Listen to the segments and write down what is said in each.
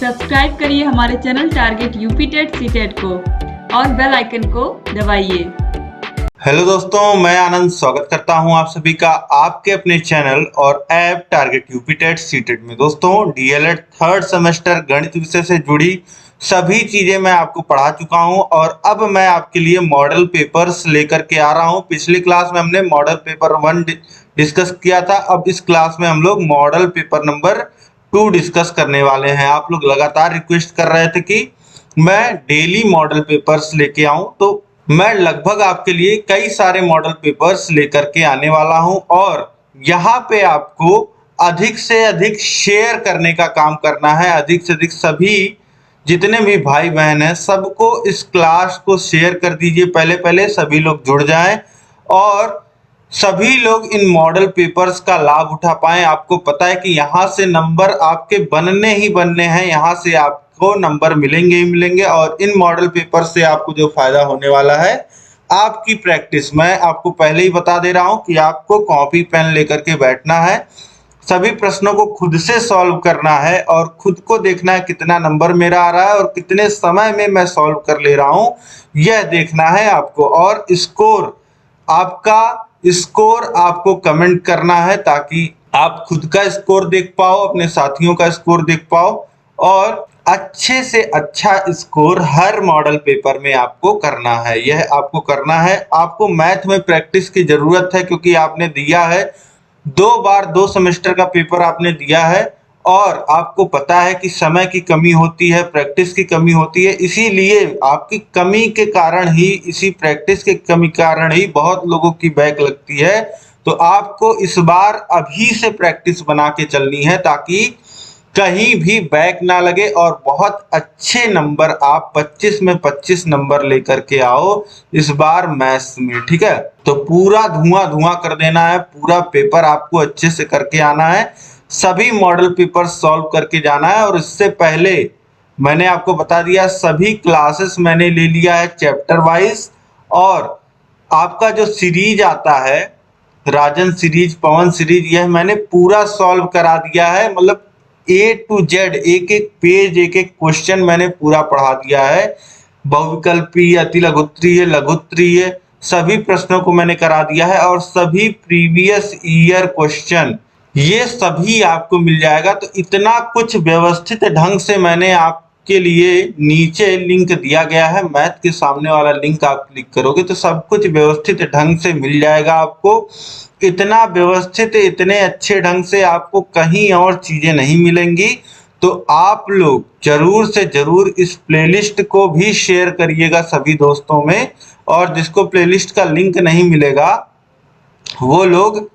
Subscribe करिए हमारे channel target UP TET CTET को और बेल आइकन को दबाइए। हेलो दोस्तों, मैं आनंद स्वागत करता हूं आप सभी का आपके अपने चैनल और app target UP TET CTET में। दोस्तों, डीएलएड थर्ड सेमेस्टर गणित विषय से जुड़ी सभी चीजें मैं आपको पढ़ा चुका हूं और अब मैं आपके लिए मॉडल पेपर्स लेकर के आ रहा हूं। पिछली क्लास में हमने मॉडल पेपर 1 डिस्कस किया था। अब इस क्लास में हम लोग मॉडल पेपर नंबर 2 डिस्कस करने वाले हैं। आप लोग लगातार रिक्वेस्ट कर रहे थे कि मैं डेली मॉडल पेपर्स लेके आऊं, तो मैं लगभग आपके लिए कई सारे मॉडल पेपर्स लेकर के आने वाला हूं और यहाँ पे आपको अधिक से अधिक शेयर करने का काम करना है। अधिक से अधिक सभी जितने भी भाई बहन हैं सबको इस क्लास को शेयर कर दीजिए। पहले सभी लोग जुड़ जाएं और सभी लोग इन मॉडल पेपर्स का लाभ उठा पाएं। आपको पता है कि यहाँ से नंबर आपके बनने ही बनने हैं, यहाँ से आपको नंबर मिलेंगे ही मिलेंगे। और इन मॉडल पेपर से आपको जो फायदा होने वाला है, आपकी प्रैक्टिस। मैं आपको पहले ही बता दे रहा हूं कि आपको कॉपी पेन लेकर के बैठना है, सभी प्रश्नों को खुद से सॉल्व करना है और खुद को देखना है कितना नंबर मेरा आ रहा है और कितने समय में मैं सॉल्व कर ले रहा हूं, यह देखना है आपको। और स्कोर आपको कमेंट करना है ताकि आप खुद का स्कोर देख पाओ, अपने साथियों का स्कोर देख पाओ और अच्छे से अच्छा स्कोर हर मॉडल पेपर में आपको करना है। यह आपको करना है। आपको मैथ में प्रैक्टिस की जरूरत है क्योंकि आपने दिया है 2 बार 2 सेमेस्टर का पेपर आपने दिया है और आपको पता है कि समय की कमी होती है, प्रैक्टिस की कमी होती है। इसीलिए आपकी कमी के कारण ही, इसी प्रैक्टिस के कमी कारण ही बहुत लोगों की बैक लगती है। तो आपको इस बार अभी से प्रैक्टिस बना के चलनी है ताकि कहीं भी बैक ना लगे और बहुत अच्छे नंबर आप 25 में 25 नंबर लेकर के आओ इस बार मैथ्स में। ठीक है, तो पूरा धुआं कर देना है, पूरा पेपर आपको अच्छे से करके आना है, सभी मॉडल पेपर सॉल्व करके जाना है। और इससे पहले मैंने आपको बता दिया सभी क्लासेस मैंने ले लिया है चैप्टर वाइज। और आपका जो सीरीज आता है, राजन सीरीज, पवन सीरीज, यह मैंने पूरा सॉल्व करा दिया है। मतलब A to Z एक एक पेज, एक एक क्वेश्चन मैंने पूरा पढ़ा दिया है। बहुविकल्पीय, अतिलघुत्तरीय, लघुत्तरीय सभी प्रश्नों को मैंने करा दिया है और सभी प्रीवियस ईयर क्वेश्चन ये सभी आपको मिल जाएगा। तो इतना कुछ व्यवस्थित ढंग से मैंने आपके लिए नीचे लिंक दिया गया है, मैथ के सामने वाला लिंक आप क्लिक करोगे तो सब कुछ व्यवस्थित ढंग से मिल जाएगा आपको। इतना व्यवस्थित, इतने अच्छे ढंग से आपको कहीं और चीजें नहीं मिलेंगी। तो आप लोग जरूर से जरूर इस प्लेलिस्ट को भी शेयर करिएगा सभी दोस्तों में। और जिसको प्लेलिस्ट का लिंक नहीं मिलेगा वो लोग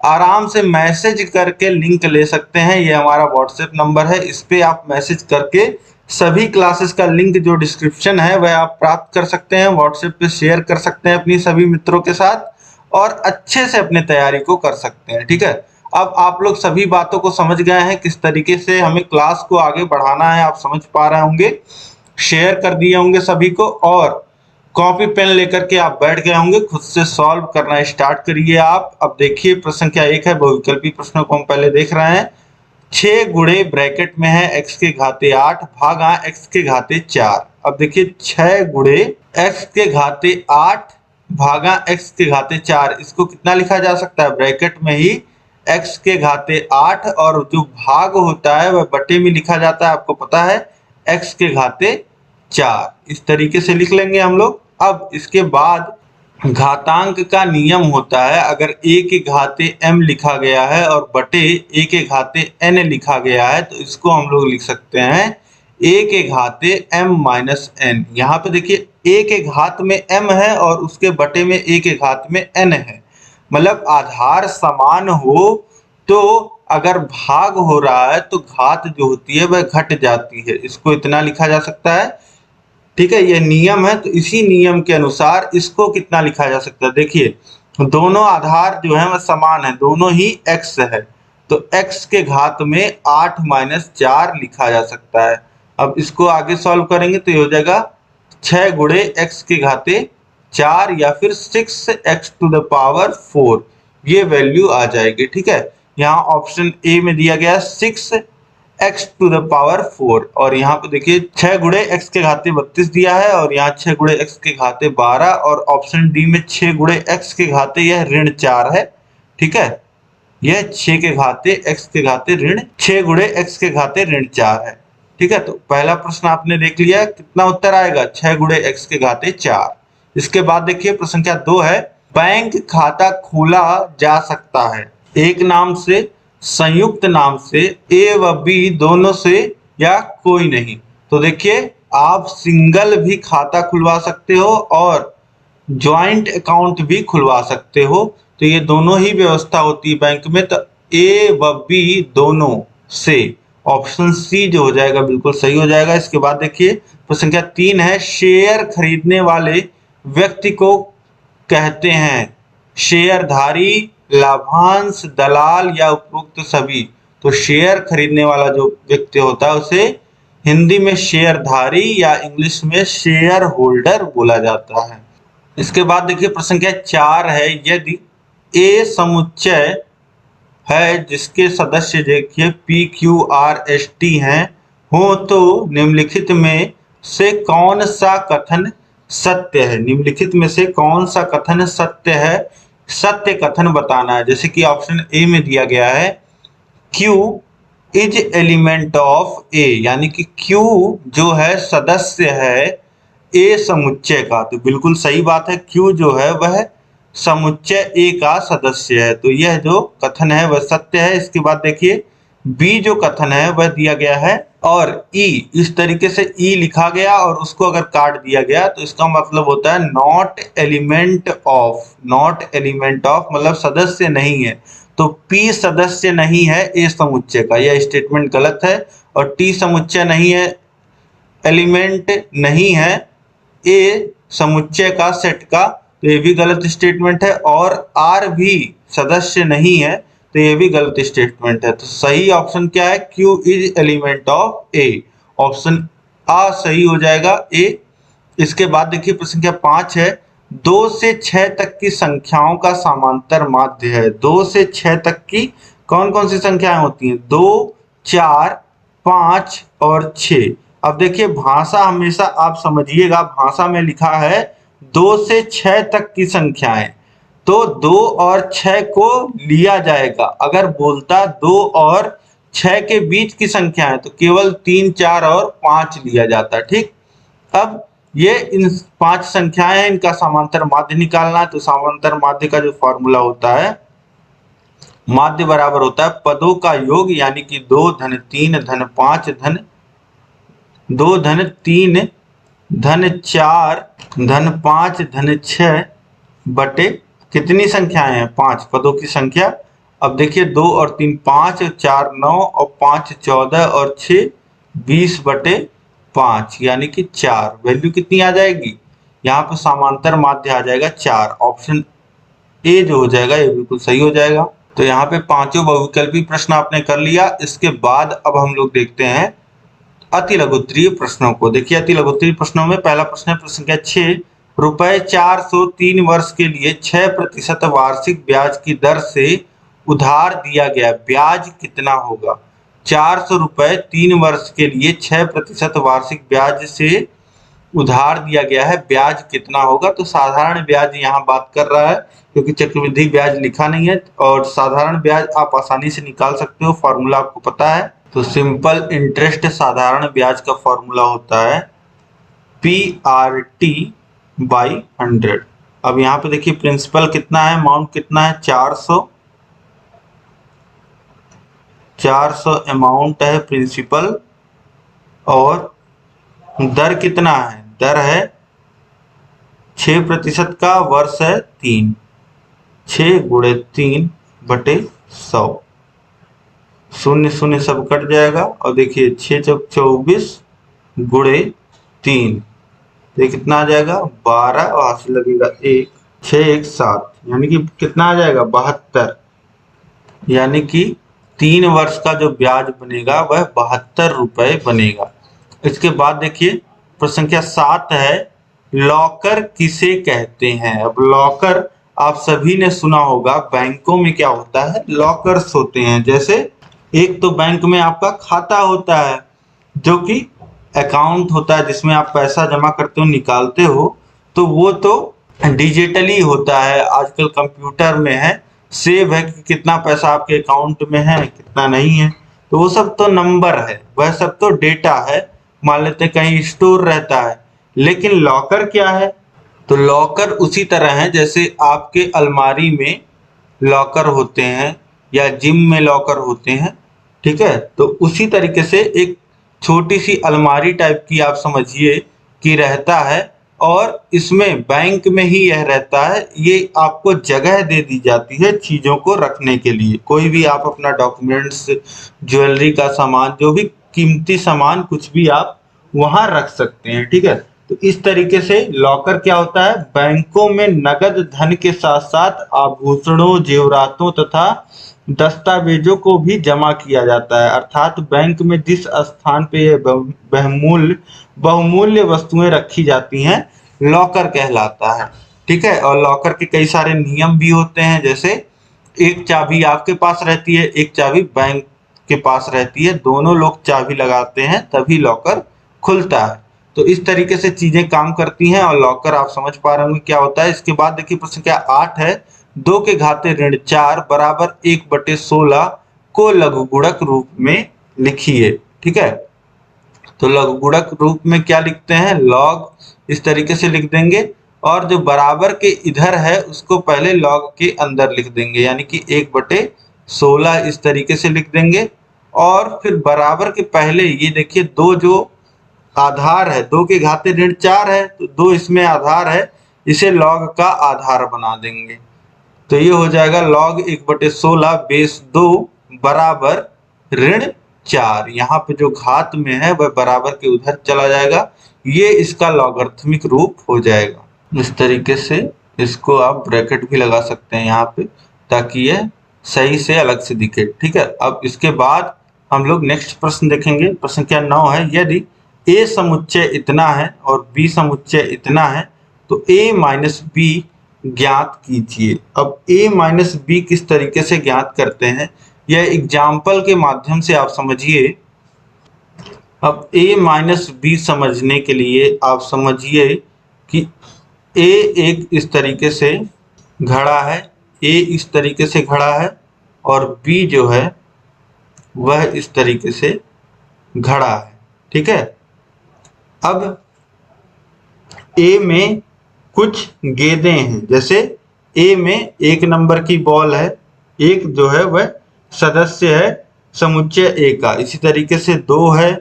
आराम से मैसेज करके लिंक ले सकते हैं। ये हमारा व्हाट्सएप नंबर है, इस पे आप मैसेज करके सभी क्लासेस का लिंक जो डिस्क्रिप्शन है वह आप प्राप्त कर सकते हैं, व्हाट्सएप पे शेयर कर सकते हैं अपनी सभी मित्रों के साथ और अच्छे से अपनी तैयारी को कर सकते हैं। ठीक है, अब आप लोग सभी बातों को समझ गए हैं, किस तरीके से हमें क्लास को आगे बढ़ाना है आप समझ पा रहे होंगे, शेयर कर दिए होंगे सभी को और कॉपी पेन लेकर के आप बैठ गए होंगे। खुद से सॉल्व करना स्टार्ट करिए आप। अब देखिए प्रश्न संख्या 1 है, बहुविकल्पी प्रश्नों को हम पहले देख रहे हैं। 6 गुणे ब्रैकेट में है x के घाते 8 भागा x के घाते 4। अब देखिए 6 गुणे x के घाते 8 भागा x के घाते 4, इसको कितना लिखा जा सकता है, ब्रैकेट में ही x के घाते 8 और जो भाग होता है वह बटे में लिखा जाता है, आपको पता है, x के घाते 4। इस तरीके से लिख लेंगे हम लोग। अब इसके बाद घातांक का नियम होता है, अगर a के घाते m लिखा गया है और बटे a के घाते n लिखा गया है तो इसको हम लोग लिख सकते हैं a के घाते m माइनस n। यहाँ पे देखिए a के घात में m है और उसके बटे में a के घात में n है। मतलब आधार समान हो तो अगर भाग हो रहा है तो घात जो होती है वह घट जाती है, इसको इतना लिखा जा सकता है। ठीक है, ये नियम है, तो इसी नियम के अनुसार इसको कितना लिखा जा सकता है, देखिए दोनों आधार जो है वह समान है, दोनों ही x है, तो x के घात में 8 माइनस 4 लिखा जा सकता है। अब इसको आगे सॉल्व करेंगे तो ये हो जाएगा 6 गुणे x के घाते 4 या फिर 6x टू द पावर 4, ये वैल्यू आ जाएगी। ठीक है, यहाँ ऑप्शन ए में दिया गया 6 x टू द पावर 4। और यहाँ पे देखिए 6 गुणे x के घाते 32 दिया है और यहाँ 6 गुणे x के घाते 12 और ऑप्शन डी में 6 गुणे x के घाते यह ऋण 4 है। ठीक है, यह 6 के घाते x के घाते ऋण 6 गुणे x के घाते ऋण 4 है। ठीक है, तो पहला प्रश्न आपने देख लिया, कितना उत्तर आएगा 6 गुणे x के घाते 4। इसके बाद देखिए प्रश्न संख्या 2 है, बैंक खाता खोला जा सकता है एक नाम से, संयुक्त नाम से, ए व बी दोनों से या कोई नहीं। तो देखिए आप सिंगल भी खाता खुलवा सकते हो और ज्वाइंट अकाउंट भी खुलवा सकते हो, तो ये दोनों ही व्यवस्था होती है बैंक में। तो ए व बी दोनों से, ऑप्शन सी जो हो जाएगा बिल्कुल सही हो जाएगा। इसके बाद देखिए प्रश्न संख्या 3 है, शेयर खरीदने वाले व्यक्ति को कहते हैं शेयरधारी, लाभांश, दलाल या उपरोक्त सभी। तो शेयर खरीदने वाला जो व्यक्ति होता है उसे हिंदी में शेयरधारी या इंग्लिश में शेयर होल्डर बोला जाता है। इसके बाद देखिए प्रश्न संख्या 4 है, यदि ए समुच्चय है जिसके सदस्य देखिए PQRST हैं हो तो निम्नलिखित में से कौन सा कथन सत्य है। निम्नलिखित में से कौन सा कथन सत्य है, सत्य कथन बताना है। जैसे कि ऑप्शन ए में दिया गया है Q इज एलिमेंट ऑफ ए, यानी कि Q जो है सदस्य है ए समुच्चय का। तो बिल्कुल सही बात है, Q जो है वह समुच्चय ए का सदस्य है, तो यह जो कथन है वह सत्य है। इसके बाद देखिए बी जो कथन है वह दिया गया है और ई, इस तरीके से ई लिखा गया और उसको अगर काट दिया गया तो इसका मतलब होता है not element of. Not element of मतलब सदस्य नहीं है, तो पी सदस्य नहीं है ए समुच्चय का, यह स्टेटमेंट गलत है। और टी समुच्चय नहीं है, एलिमेंट नहीं है ए समुच्चय का सेट का, तो ये भी गलत स्टेटमेंट है। और आर भी सदस्य नहीं है, तो ये भी गलत स्टेटमेंट है। तो सही ऑप्शन क्या है, Q is element of A, option आ सही हो जाएगा ए। इसके बाद देखिए प्रश्न संख्या 5 है, 2 से 6 तक की संख्याओं का समांतर माध्य है। 2 से 6 तक की कौन कौन सी संख्याएं होती हैं, 2, 4, 5 और 6। अब देखिए भाषा हमेशा आप समझिएगा, भाषा में लिखा है 2 से 6 तक की संख्याएं, तो 2 और 6 को लिया जाएगा। अगर बोलता 2 और 6 के बीच की संख्या है तो केवल 3, 4 और 5 लिया जाता है। ठीक, अब ये इन 5 संख्याएं हैं, इनका समांतर माध्य निकालना है। तो समांतर माध्य का जो फॉर्मूला होता है, माध्य बराबर होता है पदों का योग, यानी कि 2 धन 3 धन 5 धन 2 धन 3 धन 4 धन 5 धन 6 बटे कितनी संख्याएं हैं, 5 पदों की संख्या। अब देखिए 2 और 3 5, 4 9 और 5 14 और 6 20 बटे 5, यानी कि 4। वैल्यू कितनी आ जाएगी, यहाँ पर समांतर माध्य आ जाएगा 4। ऑप्शन ए जो हो जाएगा ये बिल्कुल सही हो जाएगा। तो यहाँ पे पांचों बहुविकल्पी प्रश्न आपने कर लिया। इसके बाद अब हम लोग देखते हैं अति लघुत्तरीय प्रश्नों को। देखिए अति लघुत्तरीय प्रश्नों में पहला प्रश्न है, प्रश्न संख्या 6, रुपए 403 वर्ष के लिए 6% वार्षिक ब्याज की दर से उधार दिया गया, ब्याज कितना होगा। 400 रुपए 3 वर्ष के लिए 6% वार्षिक ब्याज से उधार दिया गया है, ब्याज कितना होगा। तो साधारण ब्याज यहाँ बात कर रहा है, क्योंकि चक्रवृद्धि ब्याज लिखा नहीं है, और साधारण ब्याज आप आसानी से निकाल सकते हो, फॉर्मूला आपको पता है। तो सिंपल इंटरेस्ट साधारण ब्याज का फॉर्मूला होता है PRT बाई 100। अब यहाँ पे देखिए प्रिंसिपल कितना है, अमाउंट कितना है, 400 अमाउंट है प्रिंसिपल, और दर कितना है, दर है 6% का, वर्ष है 3, 6 गुणे 3 बटे 100, 0 0 सब कट जाएगा। और देखिए 6 चौक 24 गुणे 3, ये कितना आ जाएगा 12, वहां से लगेगा 1, 6 1 7, यानी कि कितना आ जाएगा 72, यानी कि 3 वर्ष का जो ब्याज बनेगा वह 72 रुपए बनेगा। इसके बाद देखिए प्रश्न संख्या 7 है, लॉकर किसे कहते हैं। अब लॉकर आप सभी ने सुना होगा, बैंकों में क्या होता है, लॉकर्स होते हैं। जैसे एक तो बैंक में आपका खाता होता है जो कि अकाउंट होता है जिसमें आप पैसा जमा करते हो निकालते हो, तो वो तो डिजिटली होता है, आजकल कंप्यूटर में है, सेव है कि कितना पैसा आपके अकाउंट में है कितना नहीं है, तो वो सब तो नंबर है, वह सब तो डेटा है, मान लेते हैं कहीं स्टोर रहता है। लेकिन लॉकर क्या है? तो लॉकर उसी तरह है जैसे आपके अलमारी में लॉकर होते हैं या जिम में लॉकर होते हैं, ठीक है, तो उसी तरीके से एक छोटी सी अलमारी टाइप की आप समझिए कि रहता है, और इसमें बैंक में ही यह रहता है, ये आपको जगह दे दी जाती है चीज़ों को रखने के लिए, कोई भी आप अपना डॉक्यूमेंट्स, ज्वेलरी का सामान, जो भी कीमती सामान कुछ भी आप वहां रख सकते हैं, ठीक है। तो इस तरीके से लॉकर क्या होता है? बैंकों में नकद धन के साथ साथ आभूषणों, जेवरातों तथा दस्तावेजों को भी जमा किया जाता है, अर्थात बैंक में जिस स्थान पे ये बहुमूल्य वस्तुएं रखी जाती हैं लॉकर कहलाता है, ठीक है। और लॉकर के कई सारे नियम भी होते हैं, जैसे एक चाबी आपके पास रहती है, एक चाबी बैंक के पास रहती है, दोनों लोग चाबी लगाते हैं तभी लॉकर खुलता है। तो इस तरीके से चीजें काम करती हैं, और लॉकर आप समझ पा रहे होंगे क्या होता है। इसके बाद देखिए प्रश्न क्या 8 है, 2 के घाते ऋण 4 बराबर 1/16 को लघुगुणक रूप में लिखिए, ठीक है। तो लघुगुणक रूप में क्या लिखते हैं? लॉग इस तरीके से लिख देंगे, और जो बराबर के इधर है उसको पहले लॉग के अंदर लिख देंगे, यानी कि 1/16 इस तरीके से लिख देंगे। और फिर बराबर के पहले ये देखिए 2 जो आधार है, 2 के घाते ऋण 4 है तो 2 इसमें आधार है, इसे लॉग का आधार बना देंगे। तो ये हो जाएगा लॉग 1/16 बेस 2 बराबर ऋण 4। यहाँ पे जो घात में है वह बराबर के उधर चला जाएगा, ये इसका लॉगरिथमिक रूप हो जाएगा। इस तरीके से इसको आप ब्रैकेट भी लगा सकते हैं यहाँ पे, ताकि यह सही से अलग से दिखे, ठीक है। अब इसके बाद हम लोग नेक्स्ट प्रश्न देखेंगे। प्रश्न क्या 9 है, यदि a समुच्चय इतना है और b समुच्चय इतना है तो a माइनस b ज्ञात कीजिए। अब a माइनस b किस तरीके से ज्ञात करते हैं, यह एग्जाम्पल के माध्यम से आप समझिए। अब a माइनस b समझने के लिए आप समझिए कि a एक इस तरीके से घड़ा है, a इस तरीके से घड़ा है, और b जो है वह इस तरीके से घड़ा है, ठीक है। अब A में कुछ गेंदें हैं, जैसे A में 1 नंबर की बॉल है, एक जो है वह सदस्य है समुच्चय A का, इसी तरीके से 2 है,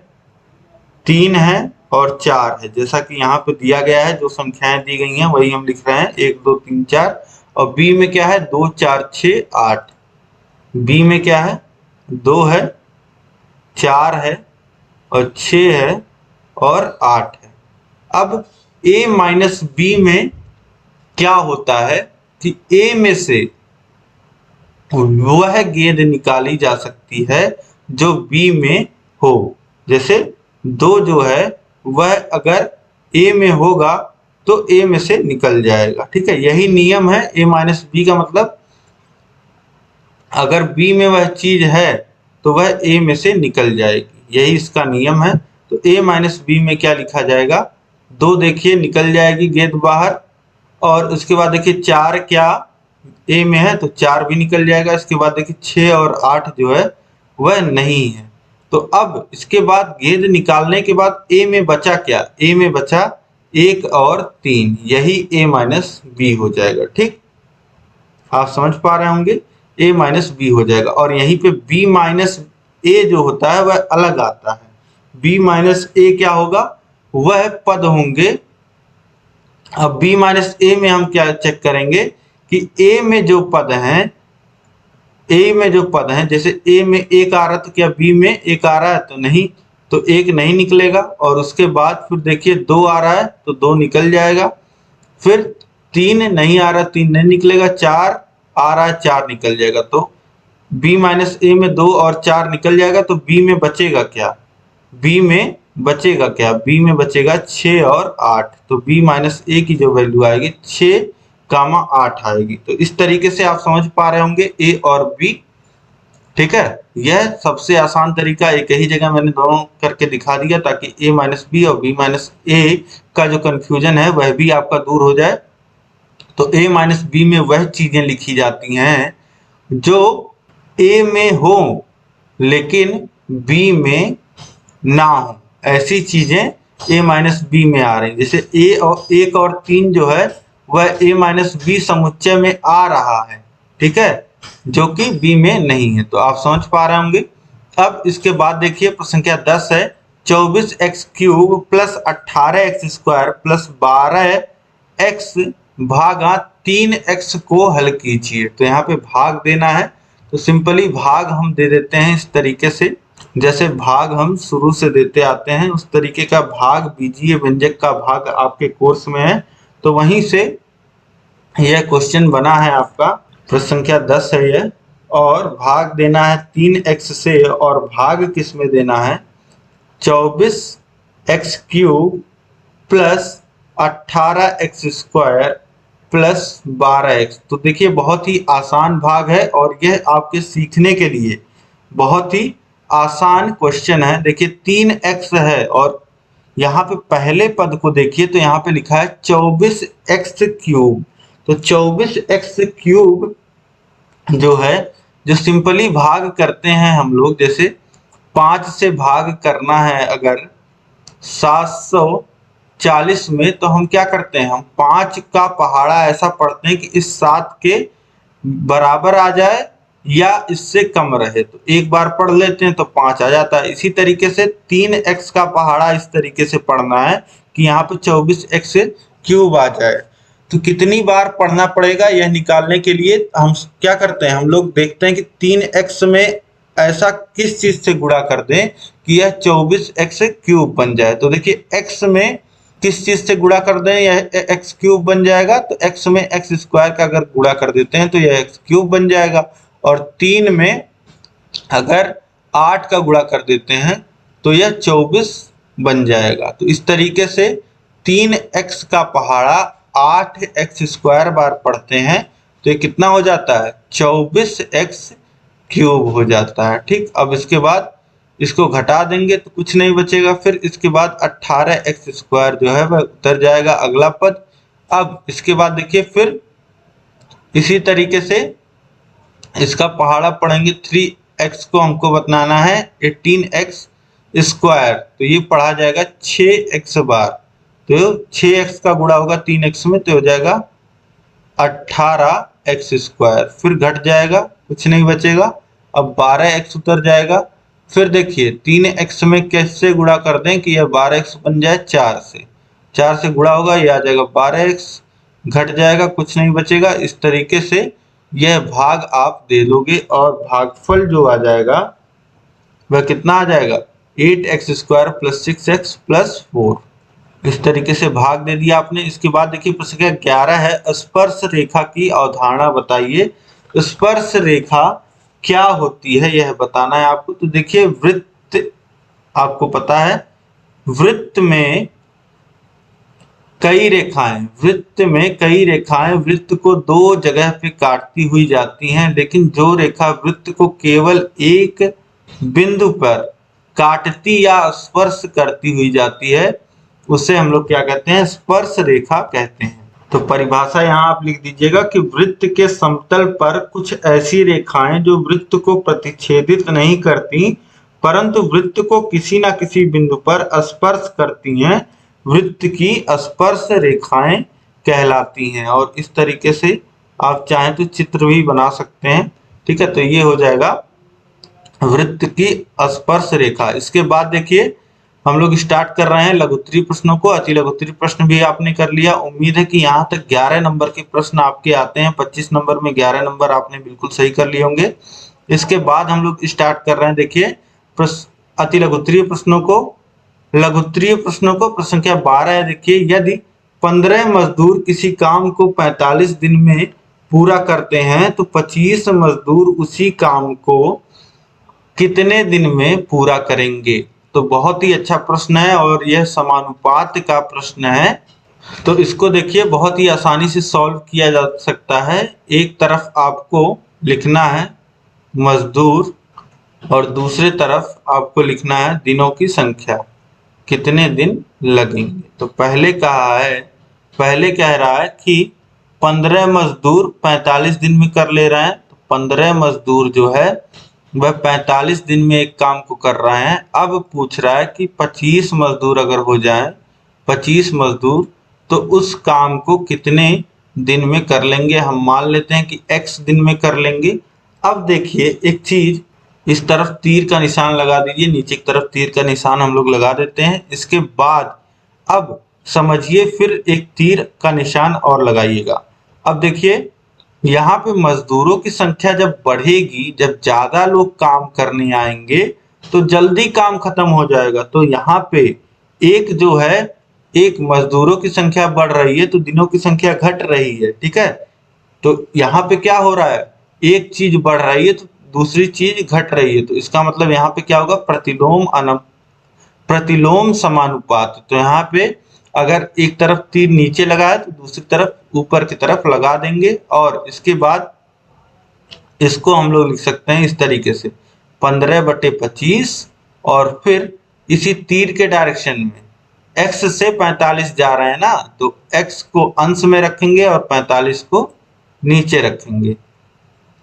3 है और 4 है, जैसा कि यहाँ पे दिया गया है, जो संख्याएं दी गई हैं वही हम लिख रहे हैं 1 2 3 4। और B में क्या है 2 4 6 8, B में क्या है 2 है, 4 है और 6 है और 8 है। अब a माइनस बी में क्या होता है कि a में से वह गेंद निकाली जा सकती है जो b में हो, जैसे 2 जो है वह अगर a में होगा तो a में से निकल जाएगा, ठीक है। यही नियम है a माइनस बी का, मतलब अगर b में वह चीज है तो वह a में से निकल जाएगी, यही इसका नियम है। तो a माइनस बी में क्या लिखा जाएगा, 2 देखिए निकल जाएगी गेंद बाहर, और उसके बाद देखिए 4 क्या a में है तो 4 भी निकल जाएगा। इसके बाद देखिए 6 और 8 जो है वह नहीं है। तो अब इसके बाद गेंद निकालने के बाद a में बचा क्या, a में बचा 1 और 3, यही a माइनस बी हो जाएगा, ठीक। आप समझ पा रहे होंगे, a माइनस बी हो जाएगा। और यहीं पे b माइनस a जो होता है वह अलग आता है, b माइनस a क्या होगा, वह पद होंगे। अब b माइनस a में हम क्या चेक करेंगे कि a में जो पद हैं, a में जो पद हैं, जैसे a में 1 आ रहा तो क्या b में 1 आ रहा है, तो नहीं, तो 1 नहीं निकलेगा। और उसके बाद फिर देखिए 2 आ रहा है तो 2 निकल जाएगा, फिर 3 नहीं आ रहा, 3 नहीं निकलेगा, 4 आ रहा है, 4 निकल जाएगा। तो b माइनस a में 2 और 4 निकल जाएगा, तो b में बचेगा क्या, b में बचेगा क्या, b में बचेगा 6 और 8। तो b माइनस a की जो वैल्यू आएगी 6, 8 आएगी। तो इस तरीके से आप समझ पा रहे होंगे a और b, ठीक है। यह सबसे आसान तरीका, एक ही जगह मैंने दोनों करके दिखा दिया ताकि a माइनस बी और b माइनस ए का जो कंफ्यूजन है वह भी आपका दूर हो जाए। तो a माइनस बी में वह चीजें लिखी जाती हैं जो a में हो लेकिन b में ना हो, ऐसी चीजें a माइनस बी में आ रही। जैसे a और 1 और 3 जो है वह a माइनस बी समुच्चय में आ रहा है, ठीक है, जो कि b में नहीं है। तो आप समझ पा रहे होंगे। अब इसके बाद देखिए प्रश्न संख्या 10 है 24x³ plus 18x² plus 12x भागा 3x को हल कीजिए। तो यहाँ पे भाग देना है, तो सिंपली भाग हम दे देते हैं इस तरीके से, जैसे भाग हम शुरू से देते आते हैं उस तरीके का भाग बीजीय व्यंजक का भाग आपके कोर्स में है। तो वहीं से यह क्वेश्चन बना है आपका, प्रश्न संख्या 10 है यह, और भाग देना है 3x से और भाग किस में देना है 24x³ plus 18x² plus 12x। तो देखिए बहुत ही आसान भाग है और यह आपके सीखने के लिए बहुत ही आसान क्वेश्चन है। देखिए 3x है और यहाँ पे पहले पद को देखिए तो यहाँ पे लिखा है 24x³ तो 24x³ जो है, जो सिंपली भाग करते हैं हम लोग, जैसे 5 से भाग करना है अगर 740 में, तो हम क्या करते हैं, हम 5 का पहाड़ा ऐसा पढ़ते हैं कि इस 7 के बराबर आ जाए या इससे कम रहे। तो एक बार पढ़ लेते हैं तो 5 आ जाता है। इसी तरीके से 3x का पहाड़ा इस तरीके से पढ़ना है कि यहाँ पे 24x³ आ जाए। तो कितनी बार पढ़ना पड़ेगा यह निकालने के लिए हम क्या करते हैं, हम लोग देखते हैं कि 3x में ऐसा किस चीज से गुणा कर दें कि यह 24x³ बन जाए। तो देखिए x में किस चीज से गुणा कर दें यह x³ बन जाएगा, तो x में x² का अगर गुणा कर देते हैं तो यह x³ बन जाएगा, और 3 में अगर 8 का गुणा कर देते हैं तो यह 24 बन जाएगा। तो इस तरीके से 3x का पहाड़ा 8x² बार पढ़ते हैं तो ये कितना हो जाता है 24x³ हो जाता है। ठीक, अब इसके बाद इसको घटा देंगे तो कुछ नहीं बचेगा, फिर इसके बाद 18x² जो है वह उतर जाएगा अगला पद। अब इसके बाद देखिए फिर इसी तरीके से इसका पहाड़ा पढ़ेंगे, 3x को हमको बताना है 18x², तो ये पढ़ा जाएगा 6x बार, तो 6x का गुणा होगा 3x में तो हो जाएगा 18x², फिर घट जाएगा कुछ नहीं बचेगा। अब 12x उतर जाएगा, फिर देखिए 3x में कैसे गुणा कर दें कि यह 12x बन जाए 4 से गुणा होगा, ये आ जाएगा 12x, घट जाएगा कुछ नहीं बचेगा। इस तरीके से यह भाग आप दे दोगे और भागफल जो आ जाएगा वह कितना आ जाएगा 8x² प्लस 6x प्लस 4। इस तरीके से भाग दे दिया आपने। इसके बाद देखिए प्रश्न संख्या 11 है स्पर्श रेखा की अवधारणा बताइए। स्पर्श रेखा क्या होती है यह बताना है आपको। तो देखिए वृत्त, आपको पता है वृत्त में कई रेखाएं, वृत्त को 2 जगह पे काटती हुई जाती हैं, लेकिन जो रेखा वृत्त को केवल एक बिंदु पर काटती या स्पर्श करती हुई जाती है उसे हम लोग क्या कहते हैं, स्पर्श रेखा कहते हैं। तो परिभाषा यहाँ आप लिख दीजिएगा कि वृत्त के समतल पर कुछ ऐसी रेखाएं जो वृत्त को प्रतिच्छेदित नहीं करती परंतु वृत्त को किसी न किसी बिंदु पर स्पर्श करती हैं, वृत्त की स्पर्श रेखाएं कहलाती हैं। और इस तरीके से आप चाहें तो चित्र भी बना सकते हैं। ठीक है, तो ये हो जाएगा वृत्त की स्पर्श रेखा। इसके बाद देखिए हम लोग स्टार्ट कर रहे हैं लघुत्तरीय प्रश्नों को। अति लघुत्तरीय प्रश्न भी आपने कर लिया। उम्मीद है कि यहाँ तक 11 नंबर के प्रश्न आपके आते हैं। 25 नंबर में 11 नंबर आपने बिल्कुल सही कर लिए होंगे। इसके बाद हम लोग स्टार्ट कर रहे हैं देखिए अति लघुत्तरीय प्रश्नों को। प्रश्न संख्या 12 है। देखिए यदि 15 मजदूर किसी काम को 45 दिन में पूरा करते हैं तो 25 मजदूर उसी काम को कितने दिन में पूरा करेंगे। तो बहुत ही अच्छा प्रश्न है और यह समानुपात का प्रश्न है। तो इसको देखिए बहुत ही आसानी से सॉल्व किया जा सकता है। एक तरफ आपको लिखना है मजदूर और दूसरे तरफ आपको लिखना है दिनों की संख्या, कितने दिन लगेंगे। तो पहले कह रहा है कि 15 मजदूर 45 दिन में कर ले रहे हैं। तो 15 मजदूर जो है वह 45 दिन में एक काम को कर रहे हैं। अब पूछ रहा है कि 25 मजदूर अगर हो जाए, 25 मजदूर, तो उस काम को कितने दिन में कर लेंगे। हम मान लेते हैं कि x दिन में कर लेंगे। अब देखिए एक चीज, इस तरफ तीर का निशान लगा दीजिए, नीचे की तरफ तीर का निशान हम लोग लगा देते हैं। इसके बाद अब समझिए फिर एक तीर का निशान और लगाइएगा। अब देखिए यहाँ पे मजदूरों की संख्या जब बढ़ेगी, जब ज्यादा लोग काम करने आएंगे तो जल्दी काम खत्म हो जाएगा। तो यहाँ पे एक जो है, एक मजदूरों की संख्या बढ़ रही है तो दिनों की संख्या घट रही है, ठीक है। तो यहाँ पे क्या हो रहा है, एक चीज बढ़ रही है तो दूसरी चीज घट रही है। तो इसका मतलब यहाँ पे क्या होगा, प्रतिलोम समानुपात। तो यहाँ पे अगर एक तरफ तीर नीचे लगा है तो दूसरी तरफ ऊपर की तरफ लगा देंगे। और इसके बाद इसको हम लोग लिख सकते हैं इस तरीके से 15/25, और फिर इसी तीर के डायरेक्शन में x से 45 जा रहे हैं ना, तो x को अंश में रखेंगे और 45 को नीचे रखेंगे,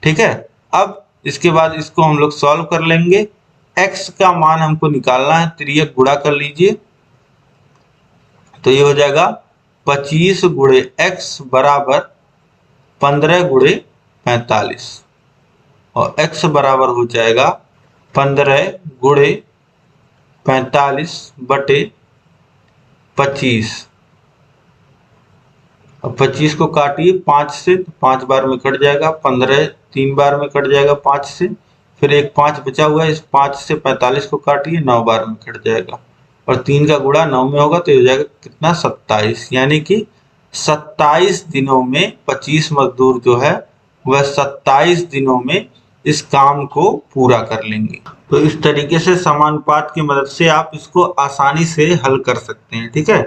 ठीक है। अब इसके बाद इसको हम लोग सॉल्व कर लेंगे। x का मान हमको निकालना है, त्रियक गुणा कर लीजिए। तो ये हो जाएगा 25 गुणे x बराबर 15 गुणे 45, और x बराबर हो जाएगा 15 गुणे 45 बटे 25। अब 25 को काटिए 5 से, तो 5 बार में कट जाएगा, 15 3 बार में कट जाएगा 5 से, फिर एक 5 बचा हुआ है, इस 5 से 45 को काटिए, 9 बार में कट जाएगा, और 3 का गुणा 9 में होगा तो हो जाएगा कितना, 27। यानी कि 27 दिनों में 25 मजदूर जो है वह 27 दिनों में इस काम को पूरा कर लेंगे। तो इस तरीके से समानुपात की मदद से आप इसको आसानी से हल कर सकते हैं, ठीक है।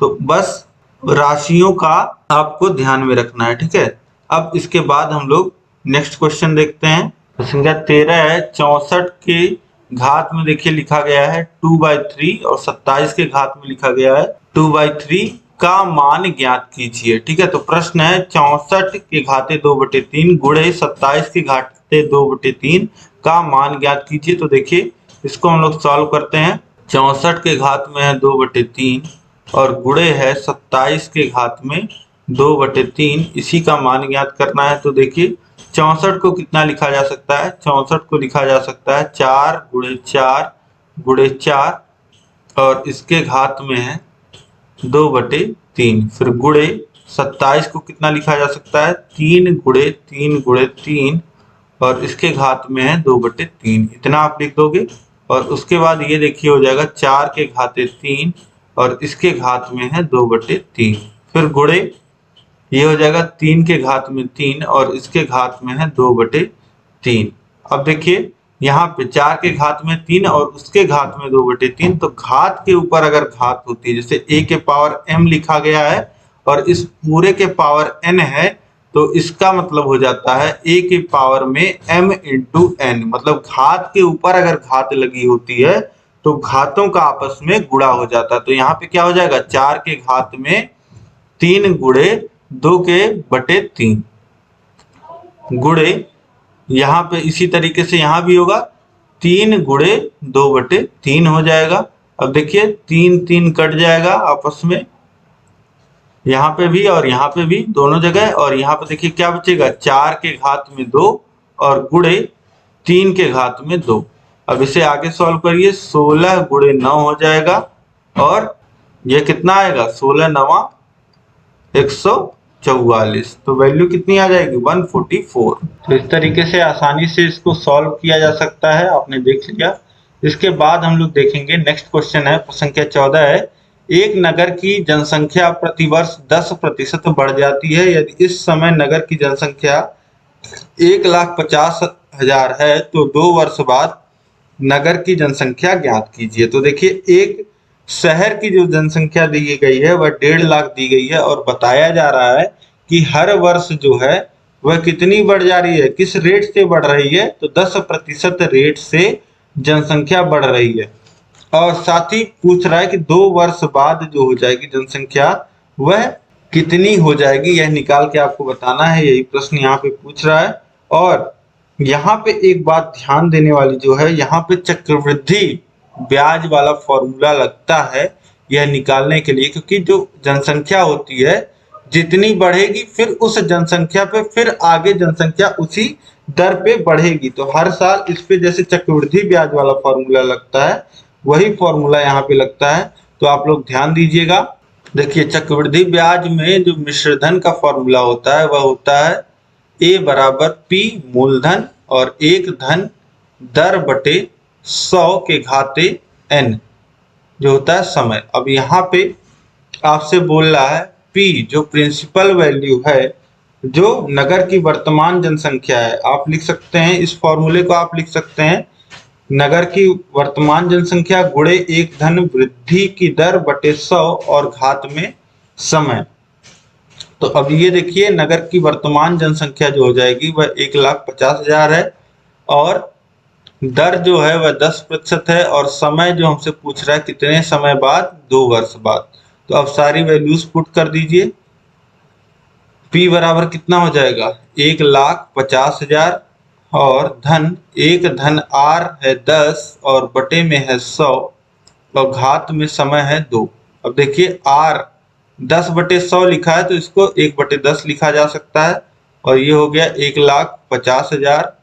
तो बस राशियों का आपको ध्यान में रखना है, ठीक है। अब इसके बाद हम लोग नेक्स्ट क्वेश्चन देखते हैं। तो संख्या 13 है, 64 के घात में देखिए लिखा गया है 2/3, और 27 के घात में लिखा गया है 2/3 का मान ज्ञात कीजिए, ठीक है। तो प्रश्न है 64 के घाते 2/3 गुणे 27 के घाते 2/3 का मान ज्ञात कीजिए। तो देखिए इसको हम लोग सॉल्व करते हैं। 64 के घात में है 2/3 और गुणे है 27 के घात में 2/3, इसी का मान ज्ञात करना है। तो देखिए 64 को कितना लिखा जा सकता है, 64 को लिखा जा सकता है 4 गुणे 4 गुणे 4, और इसके घात में है 2/3, फिर गुणे 27 को कितना लिखा जा सकता है, 3 गुणे 3 गुणे 3, और इसके घात में है 2/3, इतना आप लिख दोगे। और उसके बाद ये देखिए हो जाएगा 4 के घाते 3 और इसके घात में है 2/3, फिर गुणे ये हो जाएगा 3 के घात में 3 और इसके घात में है 2/3। अब देखिए यहाँ पे 4 के घात में 3 और उसके घात में 2/3, तो घात के ऊपर अगर घात होती है, जैसे a के पावर m लिखा गया है और इस पूरे के पावर n है, तो इसका मतलब हो जाता है a के पावर में m इंटू n, मतलब घात के ऊपर अगर घात लगी होती है तो घातों का आपस में गुणा हो जाता है। तो यहाँ पे क्या हो जाएगा, 4 के घात में 3 गुणे 2/3 गुणे, यहाँ पे इसी तरीके से यहाँ भी होगा 3 गुणे 2/3 हो जाएगा। अब देखिए 3 3 कट जाएगा आपस में, यहाँ पे भी और यहाँ पे भी दोनों जगह, और यहाँ पे देखिए क्या बचेगा, 4 के घात में 2 और गुणे 3 के घात में 2। अब इसे आगे सॉल्व करिए, 16 गुणे 9 हो जाएगा, और ये कितना आएगा, 16 9 144, तो वैल्यू कितनी आ जाएगी, 144। तो इस तरीके से आसानी से इसको सॉल्व किया जा सकता है, आपने देख लिया। इसके बाद हम लोग देखेंगे नेक्स्ट क्वेश्चन है, संख्या 14 है, एक नगर की जनसंख्या प्रतिवर्ष 10% बढ़ जाती है। यदि इस समय नगर की जनसंख्या 1,50,000 है तो 2 वर्ष बाद नगर की जनसंख्या ज्ञात कीजिए। तो देखिए एक शहर की जो जनसंख्या दी गई है वह 1.5 लाख दी गई है, और बताया जा रहा है कि हर वर्ष जो है वह कितनी बढ़ जा रही है, किस रेट से बढ़ रही है, तो 10% रेट से जनसंख्या बढ़ रही है। और साथ ही पूछ रहा है कि 2 वर्ष बाद जो हो जाएगी जनसंख्या वह कितनी हो जाएगी, यह निकाल के आपको बताना है। यही प्रश्न यहाँ पे पूछ रहा है। और यहाँ पे एक बात ध्यान देने वाली जो है, यहाँ पे चक्रवृद्धि ब्याज वाला फॉर्मूला लगता है यह निकालने के लिए, क्योंकि जो जनसंख्या होती है जितनी बढ़ेगी फिर उस जनसंख्या पे फिर आगे जनसंख्या उसी दर पे बढ़ेगी। तो हर साल इस पे जैसे चक्रवृद्धि ब्याज वाला फॉर्मूला लगता है वही फॉर्मूला यहाँ पे लगता है। तो आप लोग ध्यान दीजिएगा। देखिए चक्रवृद्धि ब्याज में जो मिश्रधन का फॉर्मूला होता है वह होता है A बराबर P मूलधन और 1 धन दर बटे 100 के घाते n जो होता है समय। अब यहाँ पे आपसे बोल रहा है P जो प्रिंसिपल वैल्यू है, जो नगर की वर्तमान जनसंख्या है। आप लिख सकते हैं इस फॉर्मूले को, आप लिख सकते हैं नगर की वर्तमान जनसंख्या गुणे 1 धन वृद्धि की दर बटे 100 और घात में समय। तो अब ये देखिए नगर की वर्तमान जनसंख्या जो हो जाएगी वह 1,50,000 है और दर जो है वह 10% है और समय जो हमसे पूछ रहा है कितने समय बाद, 2 वर्ष बाद। तो अब सारी वैल्यूज पुट कर दीजिए। P बराबर कितना हो जाएगा, 1,50,000 और धन 1 धन R है 10 और बटे में है 100 और घात में समय है 2। अब देखिए R 10/100 लिखा है तो इसको 1/10 लिखा जा सकता है और ये हो गया 1,50,000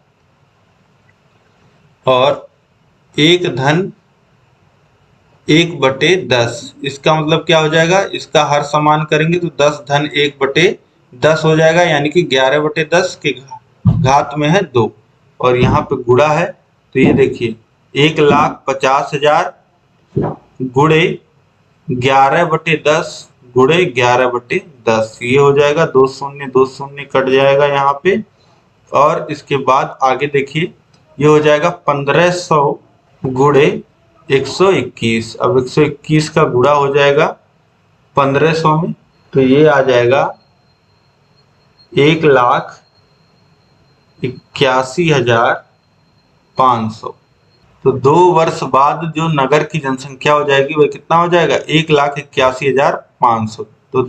और 1 धन 1/10। इसका मतलब क्या हो जाएगा, इसका हर समान करेंगे तो 10 धन 1/10 हो जाएगा, यानी कि 11/10 के घात में है 2 और यहाँ पे गुणा है। तो ये देखिए 1,50,000 गुणे 11/10 गुणे 11/10, ये हो जाएगा 2 शून्य 2 शून्य कट जाएगा यहाँ पे। और इसके बाद आगे देखिए ये हो जाएगा 1500 गुणे 121। अब 121 का गुणा हो जाएगा 1500 में, तो ये आ जाएगा 1,81,500। तो 2 वर्ष बाद जो नगर की जनसंख्या हो जाएगी वह कितना हो जाएगा, 1,81,500। तो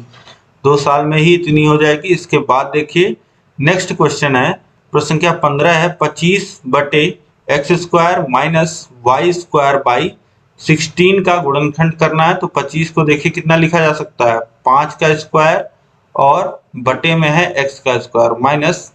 2 साल में ही इतनी हो जाएगी। इसके बाद देखिए नेक्स्ट क्वेश्चन है, प्रश्न संख्या 15 है, 25/x² माइनस y² बाई 16 का गुणनखंड करना है। तो 25 को देखिए कितना लिखा जा सकता है, 5 का स्क्वायर और बटे में है x का स्क्वायर माइनस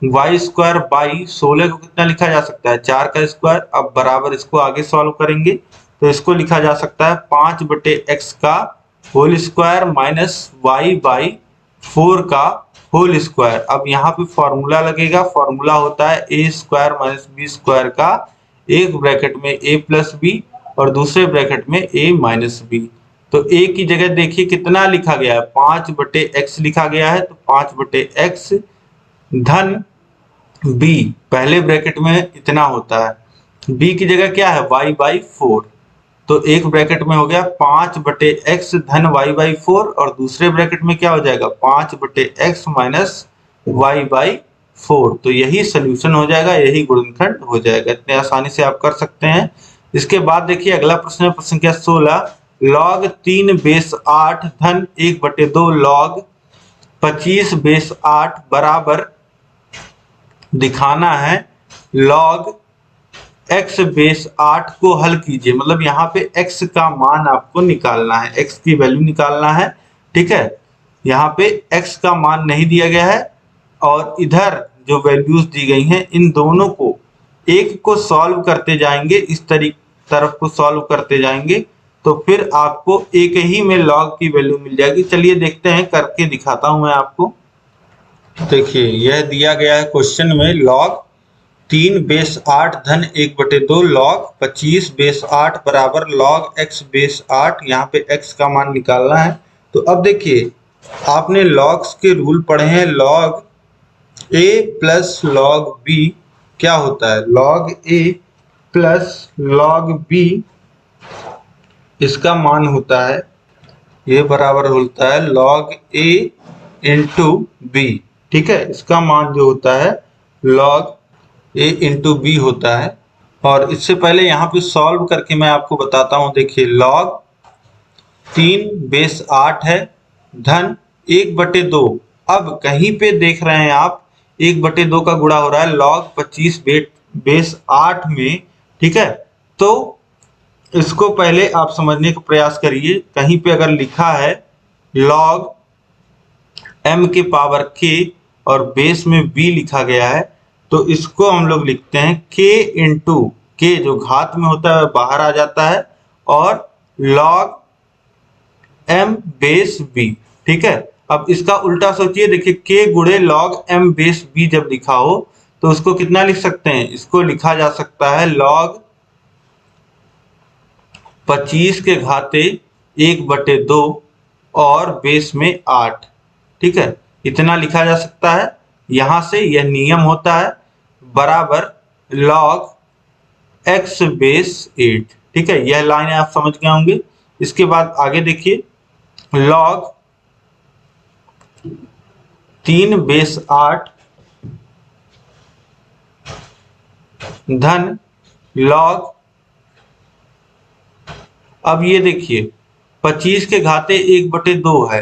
y² बाई 16 को कितना लिखा जा सकता है, 4 का स्क्वायर। अब बराबर इसको आगे सॉल्व करेंगे तो इसको लिखा जा सकता है 5/x का whole square minus y by 4 का होल स्क्वायर। अब यहाँ पे फॉर्मूला लगेगा, फॉर्मूला होता है a² माइनस b² का एक ब्रैकेट में a प्लस b और दूसरे ब्रैकेट में a माइनस b। तो a की जगह देखिए कितना लिखा गया है, 5/x लिखा गया है। तो 5/x धन b पहले ब्रैकेट में इतना होता है, b की जगह क्या है y बाई 4। तो एक ब्रैकेट में हो गया 5/x धन y बाई 4 और दूसरे ब्रैकेट में क्या हो जाएगा 5/x माइनस y बाई 4। तो यही सोल्यूशन हो जाएगा, यही गुणनखंड हो जाएगा। इतने आसानी से आप कर सकते हैं। इसके बाद देखिए अगला प्रश्न है, प्रश्न संख्या 16, log 3/8 धन 1/2 log 25/8 बराबर दिखाना है। log x/8 को हल कीजिए, मतलब यहाँ पे x का मान आपको निकालना है, x की वैल्यू निकालना है। ठीक है, यहाँ पे x का मान नहीं दिया गया है और इधर जो वैल्यूज दी गई हैं इन दोनों को एक को सॉल्व करते जाएंगे, इस तरफ को सॉल्व करते जाएंगे तो फिर आपको एक ही में log की वैल्यू मिल जाएगी। चलिए देखते हैं, करके दिखाता हूं मैं आपको। देखिए यह दिया गया है क्वेश्चन में, log 3/8 धन 1/2 log 25/8 बराबर log x/8। यहाँ पे x का मान निकालना है। तो अब देखिए आपने लॉग्स के रूल पढ़े हैं, log a plus log b क्या होता है, log a plus log b इसका मान होता है, ये बराबर होता है log a इंटू b। ठीक है, इसका मान जो होता है log a इंटू बी होता है। और इससे पहले यहाँ पे सॉल्व करके मैं आपको बताता हूँ। देखिए log 3 बेस 8 है धन 1/2। अब कहीं पे देख रहे हैं आप 1/2 का गुणा हो रहा है log 25 बेस 8 में, ठीक है। तो इसको पहले आप समझने का प्रयास करिए। कहीं पे अगर लिखा है log m के पावर k और बेस में b लिखा गया है, तो इसको हम लोग लिखते हैं k इंटू k, जो घात में होता है बाहर आ जाता है, और log m बेस b, ठीक है। अब इसका उल्टा सोचिए, देखिए k गुणे log m बेस b जब लिखा हो तो उसको कितना लिख सकते हैं? इसको लिखा जा सकता है log 25 के घाते 1/2 और बेस में 8, ठीक है। इतना लिखा जा सकता है। यहां से यह नियम होता है बराबर log x बेस 8, ठीक है। यह लाइन आप समझ गए होंगे। इसके बाद आगे देखिए log 3 बेस 8 धन log, अब ये देखिए 25 के घाते 1/2 है,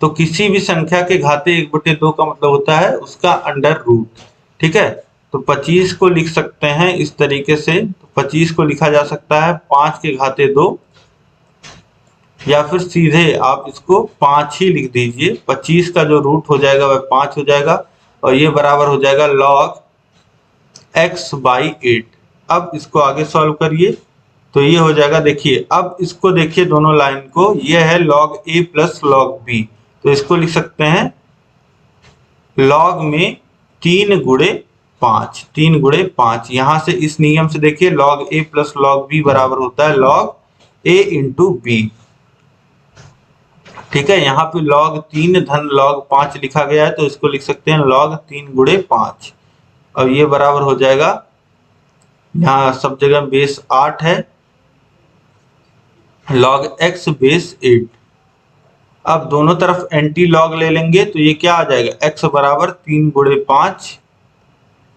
तो किसी भी संख्या के घाते 1/2 का मतलब होता है उसका अंडर रूट, ठीक है। तो 25 को लिख सकते हैं इस तरीके से। तो 25 को लिखा जा सकता है 5 के घाते 2, या फिर सीधे आप इसको 5 ही लिख दीजिए। 25 का जो रूट हो जाएगा वह 5 हो जाएगा, और ये बराबर हो जाएगा log x/8। अब इसको आगे सॉल्व करिए तो ये हो जाएगा। देखिए अब इसको देखिए दोनों लाइन को, ये है log a plus log b, तो इसको लिख सकते हैं log में 3 गुणे 5, 3 गुणे 5। यहां से इस नियम से देखिए log a plus log b बराबर होता है log a इंटू b, ठीक है। यहाँ पे log 3 धन log 5 लिखा गया है, तो इसको लिख सकते हैं log 3 गुणे 5। अब ये बराबर हो जाएगा, यहाँ सब जगह बेस 8 है, log x बेस 8। अब दोनों तरफ एंटी लॉग ले लेंगे तो ये क्या आ जाएगा, x बराबर 3 गुणे 5,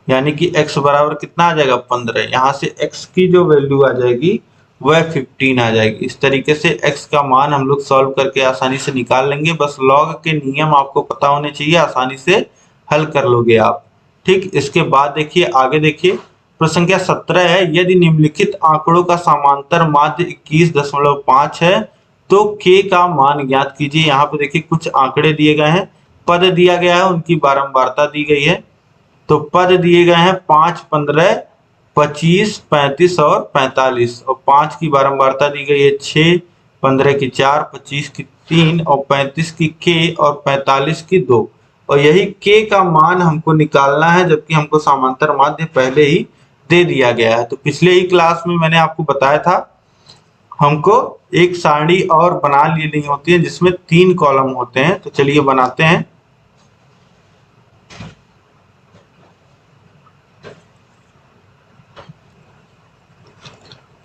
यानी कि x बराबर कितना आ जाएगा 15। यहाँ से x की जो वैल्यू आ जाएगी वह 15 आ जाएगी। इस तरीके से x का मान हम लोग सॉल्व करके आसानी से निकाल लेंगे। बस लॉग के नियम आपको पता होने चाहिए, आसानी से हल कर लोगे आप, ठीक। इसके बाद देखिए आगे देखिए प्रश्न संख्या 17 है। यदि निम्नलिखित आंकड़ों का समांतर माध्य 21.5 है तो k का मान ज्ञात कीजिए। यहाँ पे देखिए कुछ आंकड़े दिए गए हैं, पद दिया गया है, उनकी बारंबारता दी गई है। तो पद दिए गए हैं 5, 15, 25, 35 और 45, और 5 की बारंबारता दी गई है 6, 15 की 4, 25 की 3 और 35 की k और 45 की 2। और यही k का मान हमको निकालना है, जबकि हमको समांतर माध्य पहले ही दे दिया गया है। तो पिछले ही क्लास में मैंने आपको बताया था हमको एक सारणी और बना लेनी होती है जिसमें 3 कॉलम होते हैं। तो चलिए बनाते हैं।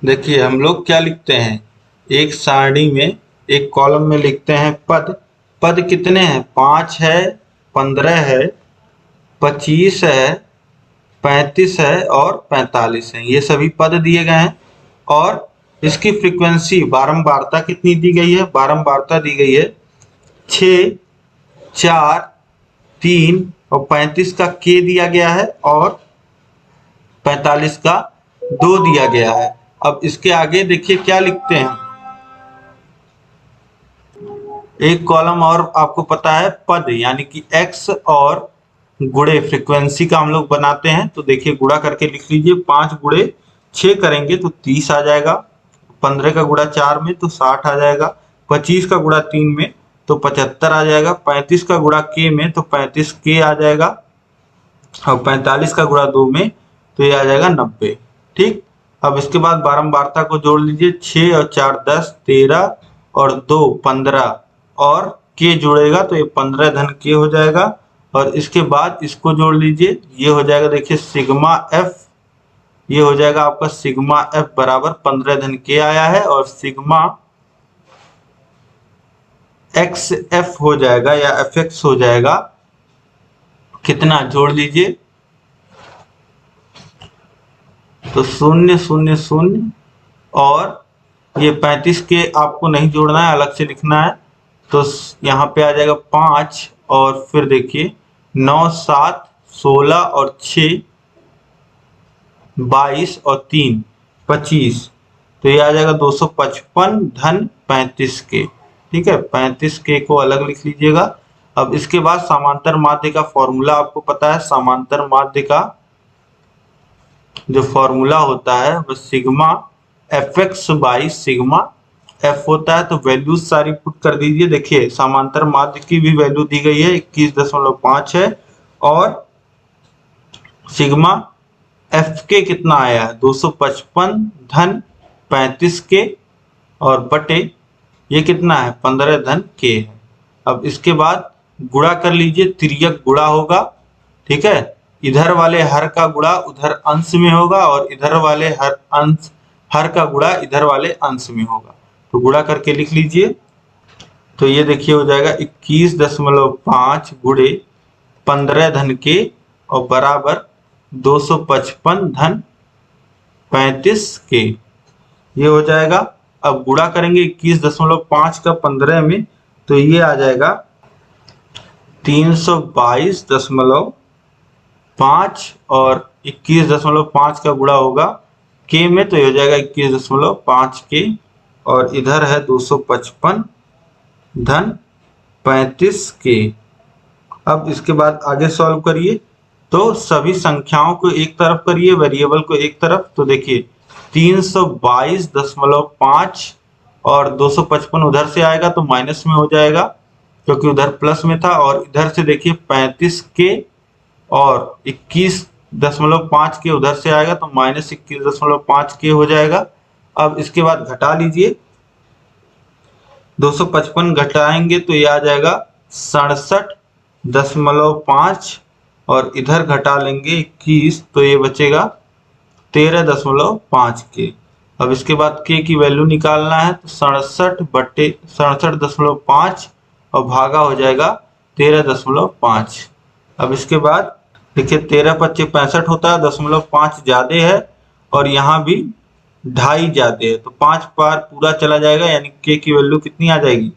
देखिए हम लोग क्या लिखते हैं, एक सारणी में एक कॉलम में लिखते हैं पद। पद कितने हैं, 5 है, 15 है, 25 है, 35 है और 45 है। ये सभी पद दिए गए हैं। और इसकी फ्रीक्वेंसी बारंबारता कितनी दी गई है, बारंबारता दी गई है 6, 4, 3 और 35 का k दिया गया है और 45 का 2 दिया गया है। अब इसके आगे देखिए क्या लिखते हैं, एक कॉलम और आपको पता है पद, यानी कि x और गुणे फ्रीक्वेंसी का हम लोग बनाते हैं। तो देखिए गुणा करके लिख लीजिए, 5 गुणे 6 करेंगे तो 30 आ जाएगा, 15 का गुणा 4 में तो 60 आ जाएगा, 25 का गुणा 3 में तो 75 आ जाएगा, 35 का गुणा k में तो 35k आ जाएगा, और 45 का गुणा 2 में तो ये आ जाएगा 90, ठीक। अब इसके बाद बारंबारता को जोड़ लीजिए, 6 और 4 10, 13 और 2 15 और k जुड़ेगा तो ये 15 धन k हो जाएगा। और इसके बाद इसको जोड़ लीजिए, ये हो जाएगा देखिए सिग्मा f, ये हो जाएगा आपका सिग्मा f बराबर 15 धन k आया है, और सिग्मा xf हो जाएगा या fx हो जाएगा कितना जोड़ लीजिए, तो 0 0 0 और ये 35 के आपको नहीं जोड़ना है, अलग से लिखना है। तो यहाँ पे आ जाएगा 5 और फिर देखिए 9 7 16 और 6 22 और 3 25, तो ये आ जाएगा 255 धन 35 के। ठीक है, 35 के को अलग लिख लीजिएगा। अब इसके बाद समांतर माध्य का फॉर्मूला आपको पता है। समांतर माध्य का जो फॉर्मूला होता है वो sigma fx by sigma f होता है। तो वैल्यूज सारी पुट कर दीजिए। देखिए समांतर माध्य की भी वैल्यू दी गई है 21.5 है और सिग्मा एफ के कितना आया है 255 धन 35 के और बटे ये कितना है 15 धन के है। अब इसके बाद गुणा कर लीजिए, तिर्यक गुणा होगा। ठीक है, इधर वाले हर का गुणा उधर अंश में होगा और इधर वाले हर का गुणा इधर वाले अंश में होगा। तो गुणा करके लिख लीजिए। तो ये देखिए हो जाएगा 21.5 गुणे 15 धन के और बराबर 255 धन 35 के, ये हो जाएगा। अब गुणा करेंगे 21.5 का 15 में, तो ये आ जाएगा 322.5 और 21.5 का गुणा होगा के में, तो ये हो जाएगा 21.5 के और इधर है 255 धन 35 के। अब इसके बाद आगे सॉल्व करिए। तो सभी संख्याओं को एक तरफ करिए, वेरिएबल को एक तरफ। तो देखिए 322.5 और 255 उधर से आएगा तो माइनस में हो जाएगा क्योंकि उधर प्लस में था। और इधर से देखिए 35 के और 21.5 के उधर से आएगा तो माइनस 21.5 के हो जाएगा। अब इसके बाद घटा लीजिए, 255 घटाएंगे तो ये आ जाएगा 67.5 और इधर घटा लेंगे 21 तो ये बचेगा 13.5 के। अब इसके बाद के की वैल्यू निकालना है तो 67/67.5 और भागा हो जाएगा 13.5। अब इसके बाद देखिए 13 25 65 होता है, 0.5 ज्यादा है और यहाँ भी 2.5 ज्यादा है, तो 5 बार पूरा चला जाएगा यानी के की वैल्यू कितनी आ जाएगी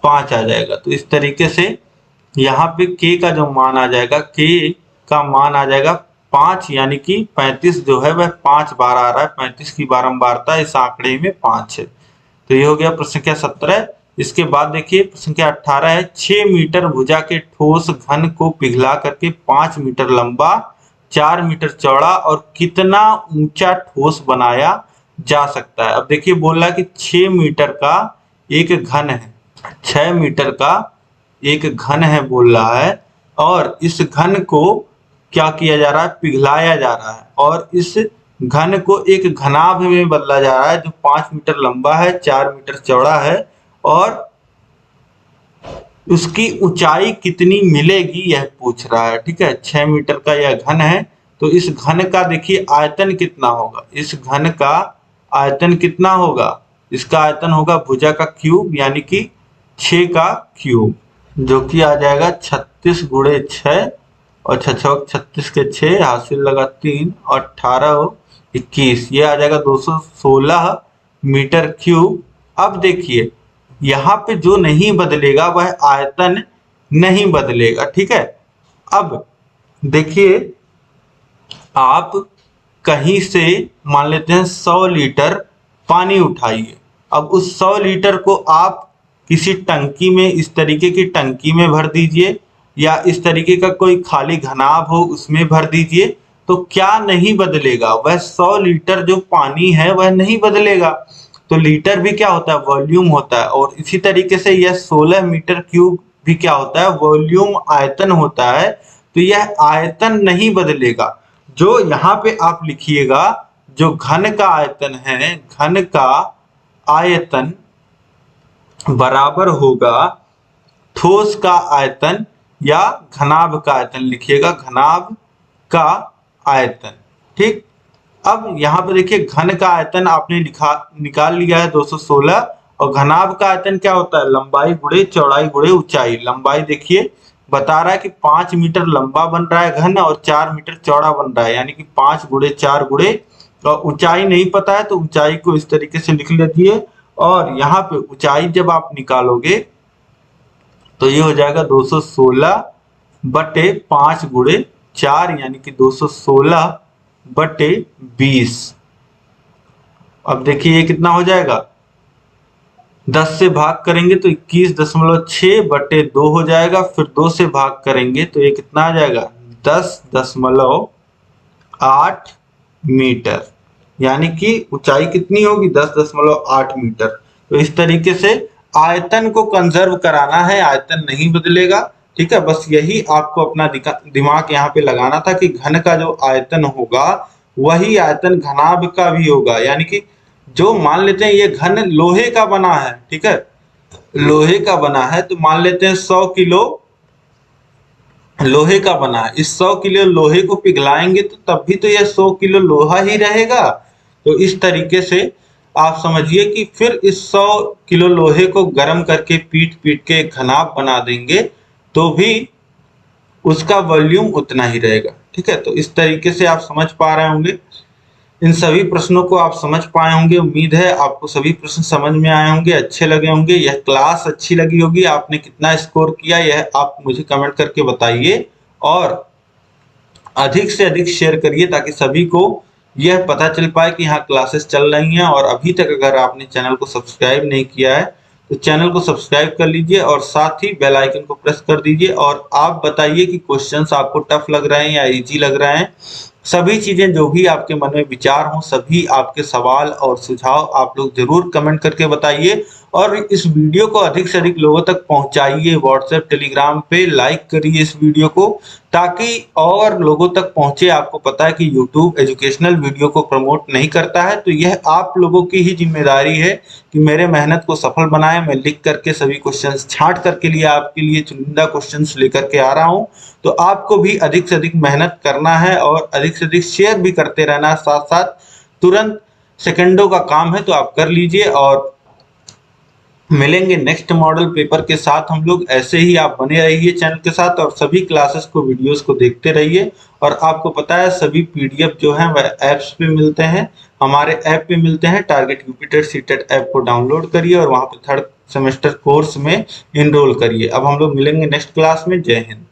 5 आ जाएगा। तो इस तरीके से यहाँ पे के का जो मान आ जाएगा, के का मान आ जाएगा 5 यानी कि 35 जो है वह 5 बार आ रहा है। 35 की बारंबारता इस आंकड़े में 5 है। तो ये हो गया प्रश्न संख्या 17। इसके बाद देखिए प्रश्न संख्या 18 है 6 मीटर भुजा के ठोस घन को पिघला करके 5 मीटर लंबा 4 मीटर चौड़ा और कितना ऊंचा ठोस बनाया जा सकता है। अब देखिए बोल रहा है कि 6 मीटर का एक घन है, 6 मीटर का एक घन है बोल रहा है और इस घन को क्या किया जा रहा है पिघलाया जा रहा है और इस घन को एक घनाभ में बदला जा रहा है जो 5 मीटर लंबा है 4 मीटर चौड़ा है और उसकी ऊंचाई कितनी मिलेगी यह पूछ रहा है। ठीक है, 6 मीटर का यह घन है तो इस घन का देखिए आयतन कितना होगा। इस घन का आयतन कितना होगा, इसका आयतन होगा भुजा का क्यूब यानी कि 6 का क्यूब जो कि आ जाएगा 36 गुणे 6 और 6 36 के 6 हासिल लगा 3 और 18 21, ये आ जाएगा 216 मीटर क्यूब। अब देखिए यहाँ पे जो नहीं बदलेगा वह आयतन नहीं बदलेगा। ठीक है, अब देखिए आप कहीं से मान लेते हैं 100 लीटर पानी उठाइए। अब उस 100 लीटर को आप किसी टंकी में, इस तरीके की टंकी में भर दीजिए या इस तरीके का कोई खाली घनाभ हो उसमें भर दीजिए, तो क्या नहीं बदलेगा, वह 100 लीटर जो पानी है वह नहीं बदलेगा। तो लीटर भी क्या होता है वॉल्यूम होता है और इसी तरीके से यह 16 मीटर क्यूब भी क्या होता है वॉल्यूम आयतन होता है। तो यह आयतन नहीं बदलेगा। जो यहाँ पे आप लिखिएगा जो घन का आयतन है, घन का आयतन बराबर होगा ठोस का आयतन या घनाभ का आयतन, लिखिएगा घनाभ का आयतन। ठीक, अब यहाँ पे देखिए घन का आयतन आपने निकाल लिया है 216 और घनाभ का आयतन क्या होता है लंबाई गुणे चौड़ाई गुणे ऊंचाई। लंबाई देखिए बता रहा है कि 5 मीटर लंबा बन रहा है घन और 4 मीटर चौड़ा बन रहा है, यानी कि 5 गुणे 4 गुणे, और ऊंचाई नहीं पता है तो ऊंचाई को इस तरीके से लिख लीजिए। और यहाँ पे ऊंचाई जब आप निकालोगे तो ये हो जाएगा 216 बटे 5 गुणे 4, यानी कि 216 बटे 20। अब देखिए ये कितना हो जाएगा, 10 से भाग करेंगे तो 21.6 बटे 2 हो जाएगा, फिर 2 से भाग करेंगे तो ये कितना आ जाएगा, 10.8 मीटर, यानी कि ऊंचाई कितनी होगी, 10.8 मीटर। तो इस तरीके से आयतन को कंजर्व कराना है, आयतन नहीं बदलेगा, ठीक है। बस यही आपको अपना दिमाग यहाँ पे लगाना था कि घन का जो आयतन होगा वही आयतन घनाभ का भी होगा, यानी कि जो मान लेते हैं ये घन लोहे का बना है, ठीक है, लोहे का बना है, तो मान लेते हैं 100 किलो लोहे का बना है, इस 100 किलो लोहे को पिघलाएंगे तो तब भी तो यह 100 किलो लोहा ही रहेगा। तो इस तरीके से आप समझिए कि फिर इस 100 किलो लोहे को गर्म करके पीट पीट के घनाभ बना देंगे तो भी उसका वॉल्यूम उतना ही रहेगा, ठीक है। तो इस तरीके से आप समझ पा रहे होंगे, इन सभी प्रश्नों को आप समझ पाए होंगे। उम्मीद है आपको सभी प्रश्न समझ में आए होंगे, अच्छे लगे होंगे, यह क्लास अच्छी लगी होगी। आपने कितना स्कोर किया यह आप मुझे कमेंट करके बताइए और अधिक से अधिक शेयर करिए ताकि सभी को यह पता चल पाए कि यहाँ क्लासेस चल रही हैं। और अभी तक अगर आपने चैनल को सब्सक्राइब नहीं किया है तो चैनल को सब्सक्राइब कर लीजिए और साथ ही बेल आइकन को प्रेस कर दीजिए। और आप बताइए कि क्वेश्चंस आपको टफ लग रहे हैं या इजी लग रहे हैं। सभी चीजें जो भी आपके मन में विचार हो, सभी आपके सवाल और सुझाव आप लोग जरूर कमेंट करके बताइए और इस वीडियो को अधिक से अधिक लोगों तक पहुंचाइए। व्हाट्सएप टेलीग्राम पे लाइक करिए इस वीडियो को ताकि और लोगों तक पहुंचे। आपको पता है कि YouTube एजुकेशनल वीडियो को प्रमोट नहीं करता है, तो यह आप लोगों की ही जिम्मेदारी है कि मेरे मेहनत को सफल बनाएं। मैं लिख करके सभी क्वेश्चंस छांट करके लिए आपके लिए चुनिंदा क्वेश्चंस लेकर के आ रहा हूं। तो आपको भी अधिक से अधिक मेहनत करना है और अधिक से अधिक शेयर भी करते रहना है, साथ साथ तुरंत सेकंडों का काम है तो आप कर लीजिए। और मिलेंगे नेक्स्ट मॉडल पेपर के साथ हम लोग, ऐसे ही आप बने रहिए चैनल के साथ और सभी क्लासेस को वीडियोस को देखते रहिए। और आपको पता है सभी पीडीएफ जो है वह ऐप्स पे मिलते हैं, हमारे ऐप पे मिलते हैं। टारगेट यूपीटेट सीटेट ऐप को डाउनलोड करिए और वहां पे 3rd सेमेस्टर कोर्स में इनरोल करिए। अब हम लोग मिलेंगे नेक्स्ट क्लास में। जय हिंद।